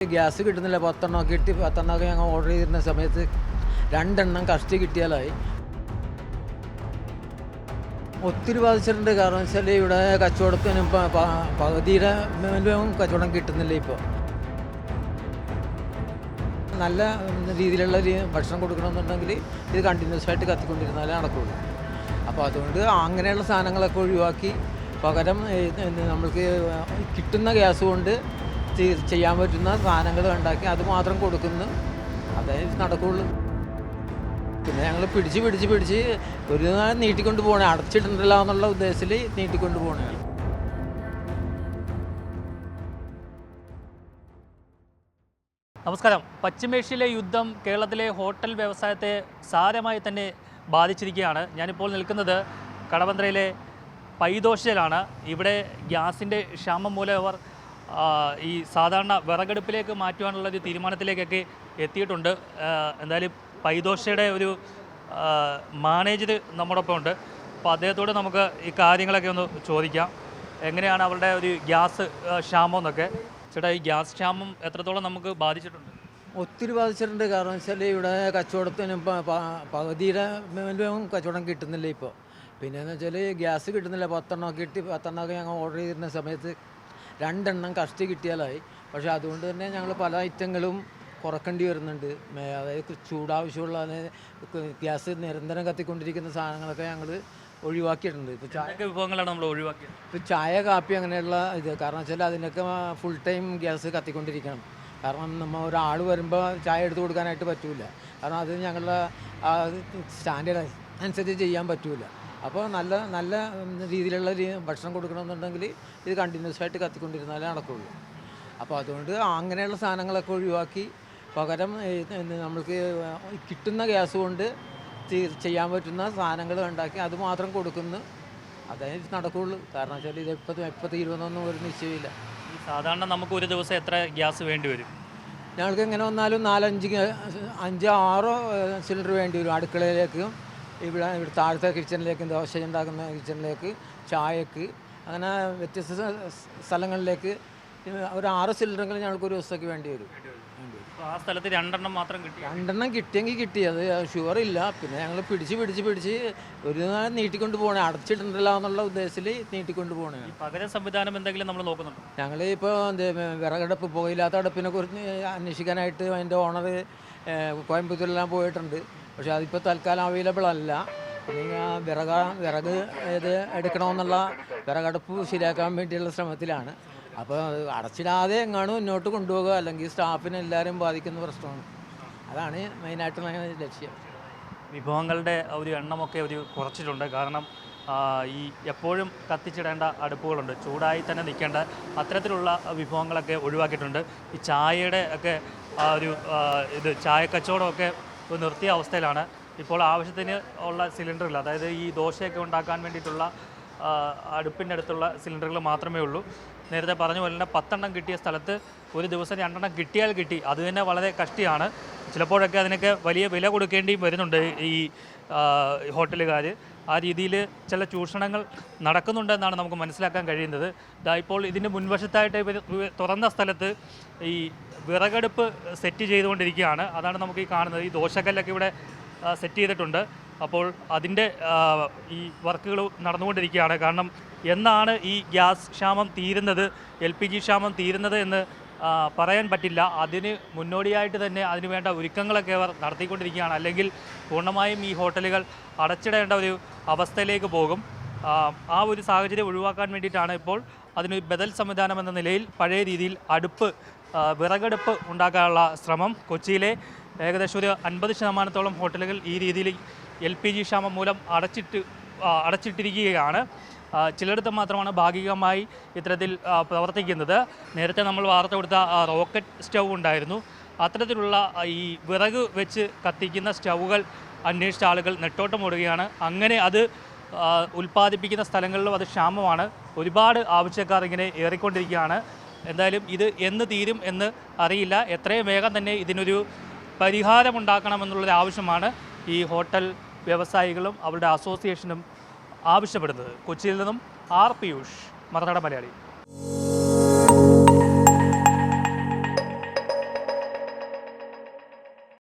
Gas കിട്ടുന്നില്ല. 10 കിട്ടി. 10 ഞങ്ങൾ ഓർഡർ ചെയ്തിരുന്ന സമയത്ത് 2 കഷ്ടി കിട്ടിയാലായി. ഒത്തിരി ബാധിച്ചിട്ടുണ്ട്. കാരണം വെച്ചാൽ ഇവിടെ കച്ചവടത്തിന് പകുതിയുടെ മേലും കച്ചവടം കിട്ടുന്നില്ല. ഇപ്പോൾ നല്ല രീതിയിലുള്ള ഭക്ഷണം കൊടുക്കണമെന്നുണ്ടെങ്കിൽ ഇത് കണ്ടിന്യൂസ് ആയിട്ട് കത്തിക്കൊണ്ടിരുന്നാലേ നടക്കുള്ളൂ. അപ്പോൾ അതുകൊണ്ട് അങ്ങനെയുള്ള സാധനങ്ങളൊക്കെ ഒഴിവാക്കി പകരം നമ്മൾക്ക് കിട്ടുന്ന ഗ്യാസ് കൊണ്ട് ചെയ്യാൻ പറ്റുന്ന സാധനങ്ങൾ ഉണ്ടാക്കി അത് മാത്രം കൊടുക്കുന്നു. അതേ നടക്കുള്ളൂ. പിന്നെ ഞങ്ങൾ പിടിച്ച് ഒരു നേരം നീട്ടിക്കൊണ്ട് പോകണേ, അടച്ചിട്ടുണ്ടല്ലോ എന്നുള്ള ഉദ്ദേശത്തിൽ നീട്ടിക്കൊണ്ട് പോകണേ. നമസ്കാരം. പശ്ചിമേഷ്യയിലെ യുദ്ധം കേരളത്തിലെ ഹോട്ടൽ വ്യവസായത്തെ സാരമായി തന്നെ ബാധിച്ചിരിക്കുകയാണ്. ഞാനിപ്പോൾ നിൽക്കുന്നത് കടവന്ത്രയിലെ പൈതോഷയിലാണ്. ഇവിടെ ഗ്യാസിൻ്റെ ക്ഷാമം മൂലം അവർ ഈ സാധാരണ വിറകടുപ്പിലേക്ക് മാറ്റുവാനുള്ള ഒരു തീരുമാനത്തിലേക്കൊക്കെ എത്തിയിട്ടുണ്ട്. എന്തായാലും പൈതോഷയുടെ ഒരു മാനേജർ നമ്മോടൊപ്പം ഉണ്ട്. അപ്പോൾ അദ്ദേഹത്തോട് നമുക്ക് ഈ കാര്യങ്ങളൊക്കെ ഒന്ന് ചോദിക്കാം. എങ്ങനെയാണ് അവരുടെ ഒരു ഗ്യാസ് ക്ഷാമം എന്നൊക്കെ. ചേട്ടാ, ഈ ഗ്യാസ് ക്ഷാമം എത്രത്തോളം നമുക്ക് ബാധിച്ചിട്ടുണ്ട്? ഒത്തിരി ബാധിച്ചിട്ടുണ്ട്. കാരണം വെച്ചാൽ ഇവിടെ കച്ചവടത്തിന് പകുതിയുടെ മേലും കച്ചവടം കിട്ടുന്നില്ല. ഇപ്പോൾ പിന്നെയെന്ന് വെച്ചാൽ ഗ്യാസ് കിട്ടുന്നില്ല. 10 കിട്ടി. 10 ഞങ്ങൾ ഓർഡർ ചെയ്തിരുന്ന സമയത്ത് 2 കഷ്ടി കിട്ടിയാലായി. പക്ഷേ അതുകൊണ്ട് തന്നെ ഞങ്ങൾ പല ഐറ്റങ്ങളും കുറക്കേണ്ടി വരുന്നുണ്ട്. അതായത് ചൂടാവശ്യമുള്ള ഗ്യാസ് നിരന്തരം കത്തിക്കൊണ്ടിരിക്കുന്ന സാധനങ്ങളൊക്കെ ഞങ്ങൾ ഒഴിവാക്കിയിട്ടുണ്ട്. ഇപ്പോൾ വിഭവങ്ങളാണ് നമ്മൾ ഒഴിവാക്കിയത്. ഇപ്പോൾ ചായ, കാപ്പി അങ്ങനെയുള്ള ഇത്. കാരണം വെച്ചാൽ അതിനൊക്കെ ഫുൾ ടൈം ഗ്യാസ് കത്തിക്കൊണ്ടിരിക്കണം. കാരണം നമ്മൾ ഒരാൾ വരുമ്പോൾ ചായ എടുത്ത് കൊടുക്കാനായിട്ട് പറ്റില്ല. കാരണം അത് ഞങ്ങളുടെ സ്റ്റാൻഡേർഡ് അനുസരിച്ച് ചെയ്യാൻ പറ്റില്ല. അപ്പോൾ നല്ല രീതിയിലുള്ള ഭക്ഷണം കൊടുക്കണമെന്നുണ്ടെങ്കിൽ ഇത് കണ്ടിന്യൂസ് ആയിട്ട് കത്തിക്കൊണ്ടിരുന്നാലേ നടക്കുള്ളൂ. അപ്പോൾ അതുകൊണ്ട് അങ്ങനെയുള്ള സാധനങ്ങളൊക്കെ ഒഴിവാക്കി പകരം നമ്മൾക്ക് കിട്ടുന്ന ഗ്യാസ് കൊണ്ട് ചെയ്യാൻ പറ്റുന്ന സാധനങ്ങൾ ഉണ്ടാക്കി അത് മാത്രം കൊടുക്കുന്നു. അതേ നടക്കുള്ളൂ. കാരണം വെച്ചാൽ ഇത് എപ്പോൾ തീരുമെന്നൊന്നും ഒരു നിശ്ചയമില്ല. ഈ സാധാരണ നമുക്ക് ഒരു ദിവസം എത്ര ഗ്യാസ് വേണ്ടി വരും? ഞങ്ങൾക്ക് എങ്ങനെ വന്നാലും 4-5-6 സിലിണ്ടർ വേണ്ടി വരും. അടുക്കളയിലേക്ക്, ഇവിടെ താഴത്തെ കിച്ചണിലേക്ക്, ദോശ ഉണ്ടാക്കുന്ന കിച്ചണിലേക്ക്, ചായക്ക്, അങ്ങനെ വ്യത്യസ്ത സ്ഥലങ്ങളിലേക്ക് ഒരു 6 സിലിണ്ടറെങ്കിലും ഞങ്ങൾക്ക് ഒരു ദിവസത്തേക്ക് വേണ്ടി വരും. ആ സ്ഥലത്ത് 2 മാത്രം കിട്ടി. 2 കിട്ടിയെങ്കിൽ കിട്ടി. അത് ഷുവറില്ല. പിന്നെ ഞങ്ങൾ പിടിച്ച് ഒരു നേരം നീട്ടിക്കൊണ്ട് പോകണേ, അടച്ചിട്ടുണ്ടല്ലോ എന്നുള്ള ഉദ്ദേശത്തിൽ നീട്ടിക്കൊണ്ട് പോകണേ. പകരം സംവിധാനം എന്തെങ്കിലും നമ്മൾ നോക്കുന്നുണ്ട്? ഞങ്ങൾ ഇപ്പോൾ വിറകടുപ്പ്, പുകയില്ലാത്ത അടുപ്പിനെ കുറിച്ച് അന്വേഷിക്കാനായിട്ട് അതിൻ്റെ ഓണർ കോയമ്പത്തൂരിലെല്ലാം പോയിട്ടുണ്ട്. പക്ഷേ അതിപ്പോൾ തൽക്കാലം അവൈലബിൾ അല്ല. പിന്നെ വിറക് ഏത് എടുക്കണമെന്നുള്ള വിറകടുപ്പ് ശരിയാക്കാൻ വേണ്ടിയുള്ള ശ്രമത്തിലാണ്. അപ്പോൾ അടച്ചിടാതെ എങ്ങാനും മുന്നോട്ട് കൊണ്ടുപോകുക, അല്ലെങ്കിൽ സ്റ്റാഫിനെ എല്ലാവരും ബാധിക്കുന്ന പ്രശ്നമാണ്. അതാണ് മെയിനായിട്ടുള്ള ലക്ഷ്യം. വിഭവങ്ങളുടെ ഒരു എണ്ണമൊക്കെ ഒരു കുറച്ചിട്ടുണ്ട്. കാരണം ഈ എപ്പോഴും കത്തിച്ചിടേണ്ട അടുപ്പുകളുണ്ട്, ചൂടായി തന്നെ നിൽക്കേണ്ട അത്തരത്തിലുള്ള വിഭവങ്ങളൊക്കെ ഒഴിവാക്കിയിട്ടുണ്ട്. ഈ ചായയുടെ ഒക്കെ ഒരു ചായ കച്ചവടമൊക്കെ നിർത്തിയ അവസ്ഥയിലാണ്. ഇപ്പോൾ ആവശ്യത്തിന് ഉള്ള സിലിണ്ടറില്ല. അതായത് ഈ ദോശയൊക്കെ ഉണ്ടാക്കാൻ വേണ്ടിയിട്ടുള്ള അടുപ്പിൻ്റെ അടുത്തുള്ള സിലിണ്ടറുകൾ മാത്രമേ ഉള്ളൂ. നേരത്തെ പറഞ്ഞ പോലെ തന്നെ 10 കിട്ടിയ സ്ഥലത്ത് ഒരു ദിവസം 2 കിട്ടിയാൽ കിട്ടി. അത് തന്നെ വളരെ കഷ്ടിയാണ്. ചിലപ്പോഴൊക്കെ അതിനൊക്കെ വലിയ വില കൊടുക്കേണ്ടിയും വരുന്നുണ്ട് ഈ ഹോട്ടലുകാർ. ആ രീതിയിൽ ചില ചൂഷണങ്ങൾ നടക്കുന്നുണ്ടെന്നാണ് നമുക്ക് മനസ്സിലാക്കാൻ കഴിയുന്നത്. ഇപ്പോൾ ഇതിൻ്റെ മുൻവശത്തായിട്ട് തുറന്ന സ്ഥലത്ത് ഈ വിറകടുപ്പ് സെറ്റ് ചെയ്തുകൊണ്ടിരിക്കുകയാണ്. അതാണ് നമുക്ക് ഈ കാണുന്നത്. ഈ ദോശക്കല്ലൊക്കെ ഇവിടെ സെറ്റ് ചെയ്തിട്ടുണ്ട്. അപ്പോൾ അതിൻ്റെ ഈ വർക്കുകൾ നടന്നുകൊണ്ടിരിക്കുകയാണ്. കാരണം എന്നാണ് ഈ ഗ്യാസ് ക്ഷാമം തീരുന്നത്, LPG ക്ഷാമം തീരുന്നത് എന്ന് പറയാൻ പറ്റില്ല. അതിന് മുന്നോടിയായിട്ട് തന്നെ അതിനുവേണ്ട ഒരുക്കങ്ങളൊക്കെ അവർ നടത്തിക്കൊണ്ടിരിക്കുകയാണ്. അല്ലെങ്കിൽ പൂർണ്ണമായും ഈ ഹോട്ടലുകൾ അടച്ചിടേണ്ട ഒരു അവസ്ഥയിലേക്ക് പോകും. ആ ഒരു സാഹചര്യം ഒഴിവാക്കാൻ വേണ്ടിയിട്ടാണ് ഇപ്പോൾ അതിനൊരു ബദൽ സംവിധാനം എന്ന നിലയിൽ പഴയ രീതിയിൽ വിറകടുപ്പ് ഉണ്ടാക്കാനുള്ള ശ്രമം. കൊച്ചിയിലെ ഏകദേശം ഒരു 50% ഹോട്ടലുകൾ ഈ രീതിയിൽ LPG ക്ഷാമം മൂലം അടച്ചിട്ടിരിക്കുകയാണ്. ചിലയിടത്ത് മാത്രമാണ് ഭാഗികമായി ഇത്തരത്തിൽ പ്രവർത്തിക്കുന്നത്. നേരത്തെ നമ്മൾ വാർത്ത കൊടുത്ത റോക്കറ്റ് സ്റ്റൗ ഉണ്ടായിരുന്നു. അത്തരത്തിലുള്ള ഈ വിറക് വെച്ച് കത്തിക്കുന്ന സ്റ്റൗകൾ അന്വേഷിച്ച ആളുകൾ നെട്ടോട്ടമോടുകയാണ്. അങ്ങനെ അത് ഉൽപ്പാദിപ്പിക്കുന്ന സ്ഥലങ്ങളിലും അത് ക്ഷാമമാണ്. ഒരുപാട് ആവശ്യക്കാർ ഇങ്ങനെ ഏറിക്കൊണ്ടിരിക്കുകയാണ്. എന്തായാലും ഇത് എന്ന് തീരും എന്ന് അറിയില്ല. എത്രയും വേഗം തന്നെ ഇതിനൊരു പരിഹാരമുണ്ടാക്കണമെന്നുള്ളൊരു ആവശ്യമാണ് ഈ ഹോട്ടൽ വ്യവസായികളും അവരുടെ അസോസിയേഷനും ആവശ്യപ്പെടുന്നത്. കൊച്ചിയിൽ നിന്നും ആർ പിയൂഷ്, മറുനാടൻ മലയാളി.